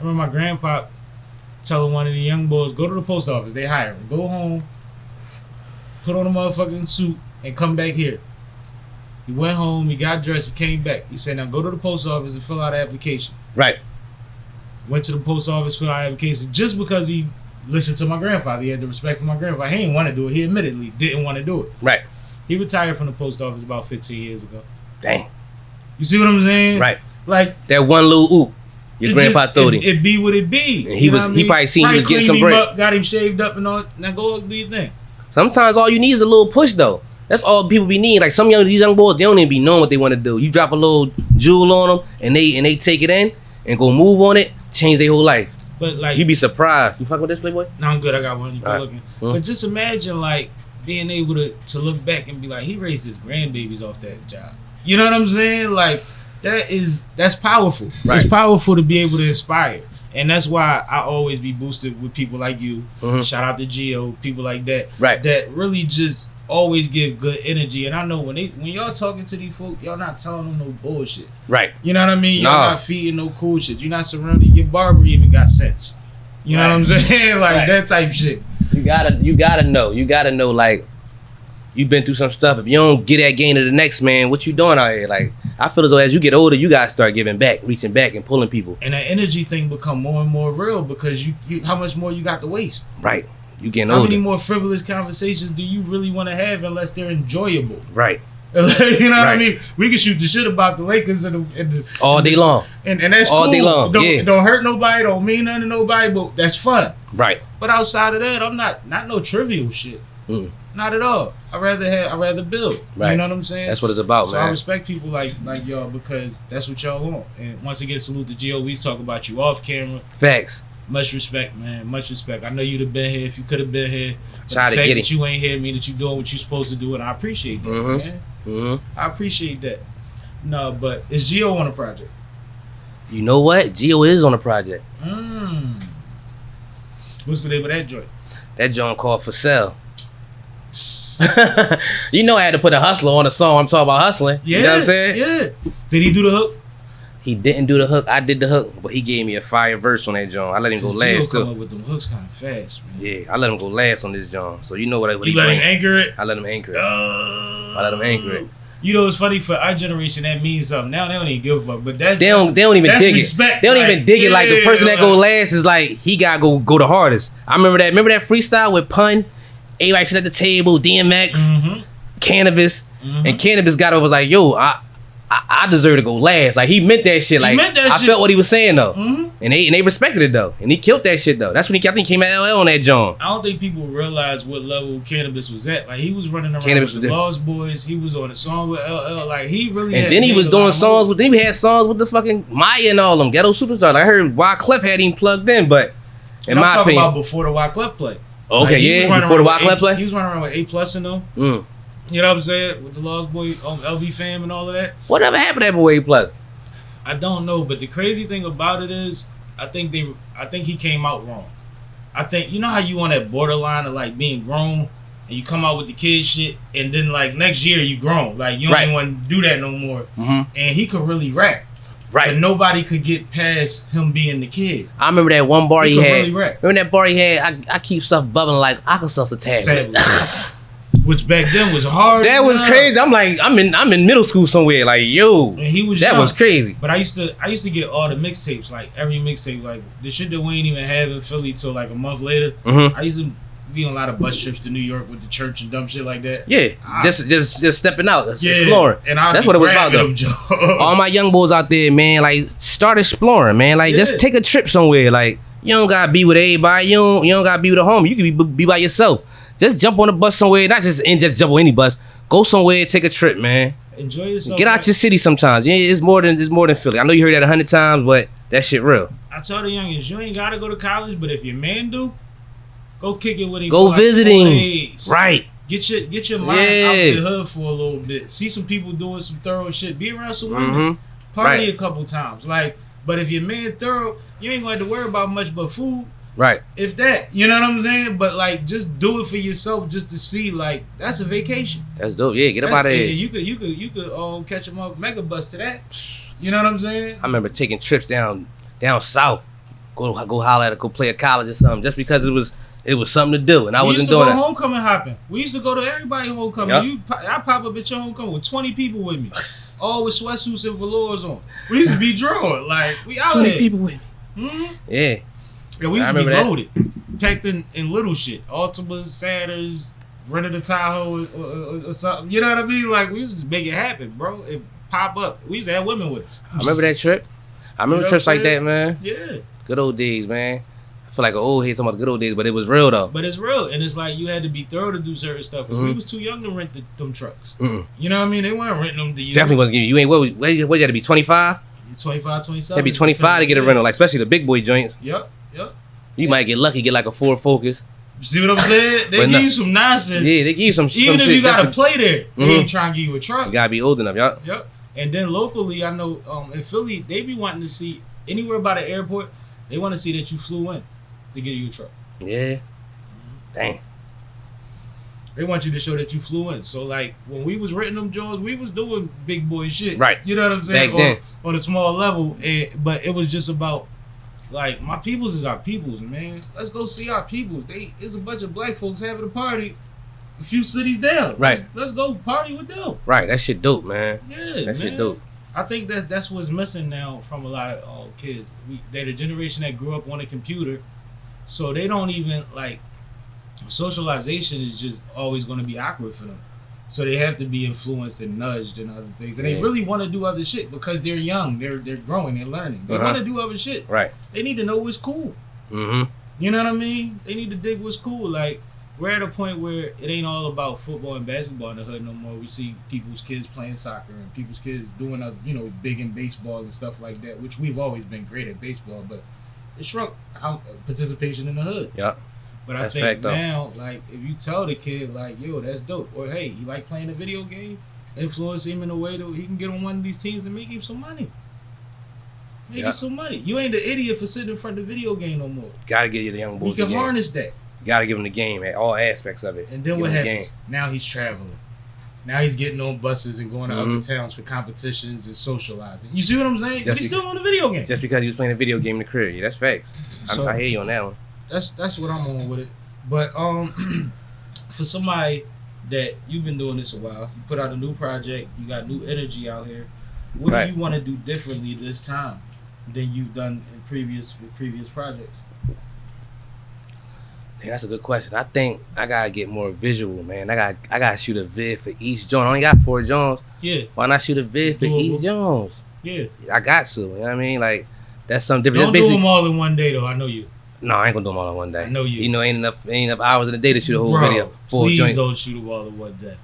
remember my grandpa telling one of the young boys, go to the post office. They hire him. Go home, put on a motherfucking suit, and come back here. He went home. He got dressed. He came back. He said, now go to the post office and fill out an application. Right. Went to the post office, filled out an application just because he listened to my grandfather. He had the respect for my grandfather. He didn't want to do it. He admittedly didn't want to do it. Right. He retired from the post office about 15 years ago. Dang. You see what I'm saying? Right. Like that one little oop. Your grandpa told him. It be what it be. And he probably seen he was getting some bread. Got him shaved up and all. Now go do your thing. Sometimes all you need is a little push though. That's all people be needing. Like these young boys, they don't even be knowing what they want to do. You drop a little jewel on them and they take it in and go move on it, change their whole life. But like you be surprised. You fucking with this Playboy? No, I'm good. I got one. You right. looking. But just imagine like being able to look back and be like, he raised his grandbabies off that job. You know what I'm saying? Like that's powerful. Right. It's powerful to be able to inspire. And that's why I always be boosted with people like you. Mm-hmm. Shout out to Gio, people like that. Right. That really just always give good energy. And I know when y'all talking to these folk, y'all not telling them no bullshit. Right. You know what I mean? Y'all not feeding no cool shit. You're not surrounded. Your barber even got sense. You know what I'm saying? Like that type shit. You gotta know like you've been through some stuff. If you don't get that gain to the next man, what you doing out here? Like I feel as though as you get older, you gotta start giving back, reaching back and pulling people. And that energy thing become more and more real because you how much more you got to waste. Right. You getting older. How older. many more frivolous conversations do you really want to have unless they're enjoyable? Right. You know what I mean? We can shoot the shit about the Lakers and the all day long. And that's all cool. Day long. Don't hurt nobody, don't mean nothing to nobody, but that's fun. Right. But outside of that, I'm not no trivial shit. Not at all. I rather build. Right. You know what I'm saying? That's what it's about, so man. I respect people like y'all because that's what y'all want. And once again, salute to Gio. We talk about you off camera. Facts. Much respect, man. Much respect. I know you'd have been here if you could have been here. Try to get it. The fact that you ain't here mean that you doing what you supposed to do, and I appreciate that, man. Mm-hmm. I appreciate that. No, but is Gio on a project? You know what? Gio is on a project. What's the name of that joint? That joint called For Sale. You know I had to put a hustler on the song. I'm talking about hustling. Yeah, you know what I'm saying? Yeah. Did he do the hook? He didn't do the hook. I did the hook, but he gave me a fire verse on that joint. I let him go last too. Come up with them hooks kind of fast, man. Yeah, I let him go last on this joint. So you know what he let him anchor it? I let him anchor it. I let him anchor it. You know, it's funny for our generation that means something. Now they don't even give a fuck, but they don't even dig respect. It. They don't even dig it. Like the person that go last is like he gotta go the hardest. I remember that. Remember that freestyle with Pun? Everybody sit at the table, DMX, Cannabis, and Cannabis got over like, yo, I deserve to go last. Like he meant that shit. Like I felt what he was saying though, and they respected it though, and he killed that shit though. That's when I think he came at LL on that joint. I don't think people realize what level Cannabis was at. Like he was running around Cannabis with the Lost Boys. He was on a song with LL. Like he really. And then he was doing songs with. Then we had songs with the fucking Maya and all them Ghetto Superstars. I heard Wyclef had him plugged in, but in my opinion, about before the Wyclef play. Okay, yeah, before the Wyclef play, he was running around with A+ and them. You know what I'm saying? With the Lost Boy, LV fam and all of that. Whatever happened to that boy A+? I don't know, but the crazy thing about it is, I think he came out wrong. I think, you know how you on that borderline of like being grown, and you come out with the kid shit, and then like next year you grown. Like you don't even want to do that no more. And he could really rap. Right. But nobody could get past him being the kid. I remember that one bar he had. Really rap. Remember that bar he had? I keep stuff bubbling like Alka-Seltzer tab. Which back then was hard. That was crazy. I'm like, I'm in middle school somewhere. Like, yo, and he was that young. Was crazy. But I used to get all the mixtapes, like every mixtape, like the shit that we ain't even have in Philly till like a month later. I used to be on a lot of bus trips to New York with the church and dumb shit like that. Yeah, just stepping out, exploring. And that's what it was about though. All my young boys out there, man, like start exploring, man. Like just take a trip somewhere. Like you don't gotta be with everybody. You don't gotta be with a homie. You can be by yourself. Just jump on a bus somewhere. Not just jump on any bus. Go somewhere, take a trip, man. Enjoy yourself. Get out your city sometimes. Yeah, it's more than Philly. I know you heard that 100 times, but that shit real. I tell the youngins, you ain't gotta go to college, but if your man do, go kick it with him. Go visit him. Right. Get your mind out the hood for a little bit. See some people doing some thorough shit. Be around some women. Party a couple times. Like, but if your man thorough, you ain't going to worry about much but food. Right. If that, you know what I'm saying? But like, just do it for yourself, just to see. Like, that's a vacation. That's dope. Yeah, get up out of here. You could catch them up, mega bus to that. You know what I'm saying? I remember taking trips down south. go holler at it, go play at college or something, just because it was something to do, and I wasn't doing it. We used to go homecoming hopping. We used to go to everybody's homecoming. Yep. I pop up at your homecoming with 20 people with me, all with sweatsuits and velours on. We used to be drawn like we out 20 there. people with me. Mm-hmm. Yeah. Yeah, we used to be loaded, packed in little shit, Altimas, Saturns, rented a Tahoe or something. You know what I mean? Like we used to make it happen, bro. It pop up. We used to have women with us. I remember that trip. I remember trips like that, man. Yeah. Good old days, man. I feel like an old head talking about the good old days, but it was real though. But it's real, and it's like you had to be thorough to do certain stuff because we was too young to rent them trucks. You know what I mean? They weren't renting them to you. Definitely wasn't giving you. What you had to be 25? 25, 27. That'd be 25 to get a rental, like especially the big boy joints. Yep. You might get lucky, get like a Ford Focus. You see what I'm saying? They give you some nonsense. Yeah, they give you some even if shit. You gotta play there, they ain't trying to give you a truck. You gotta be old enough, y'all. Yep. And then locally, I know in Philly, they be wanting to see anywhere by the airport. They want to see that you flew in to get you a truck. Yeah. Dang. They want you to show that you flew in. So like when we was renting them Jones, we was doing big boy shit. Right. You know what I'm saying? Back then. On a small level, but it was just about like my peoples is our peoples, man. Let's go see our peoples. It's a bunch of black folks having a party a few cities down. Right. Let's go party with them. Right. That shit dope, man. Yeah, that shit dope. I think that's what's missing now from a lot of kids. They're the generation that grew up on a computer, so they don't even like socialization is just always going to be awkward for them. So they have to be influenced and nudged and other things, and they really want to do other shit because they're young, they're growing, they're learning. They want to do other shit. Right. They need to know what's cool. Mm-hmm. You know what I mean? They need to dig what's cool. Like we're at a point where it ain't all about football and basketball in the hood no more. We see people's kids playing soccer and people's kids doing big in baseball and stuff like that, which we've always been great at baseball, but it shrunk participation in the hood. Yep. But I think now, like, if you tell the kid, like, yo, that's dope, or hey, you like playing a video game, influence him in a way that he can get on one of these teams and make him some money. Make him some money. You ain't the idiot for sitting in front of the video game no more. Gotta get the young boys. You can harness that. Gotta give him the game at all aspects of it. And then what happens? Now he's traveling. Now he's getting on buses and going to other towns for competitions and socializing. You see what I'm saying? But he's still on the video game. Just because he was playing a video game in the career. Yeah, that's facts. So, I hear you on that one. That's what I'm on with it. But for somebody that you've been doing this a while, you put out a new project, you got new energy out here. What do you want to do differently this time than you've done in previous projects? Yeah, that's a good question. I think I gotta get more visual, man. I gotta shoot a vid for each joint. I only got 4 joints. Yeah. Why not shoot a vid for each joint? Yeah. I got to. You know what I mean? Like that's something different. Don't do them all in one day though. I know you. No, I ain't gonna do them all in one day. I know you. You know, ain't enough hours in a day to shoot a whole video. 4 Please joints. don't shoot them all in one day.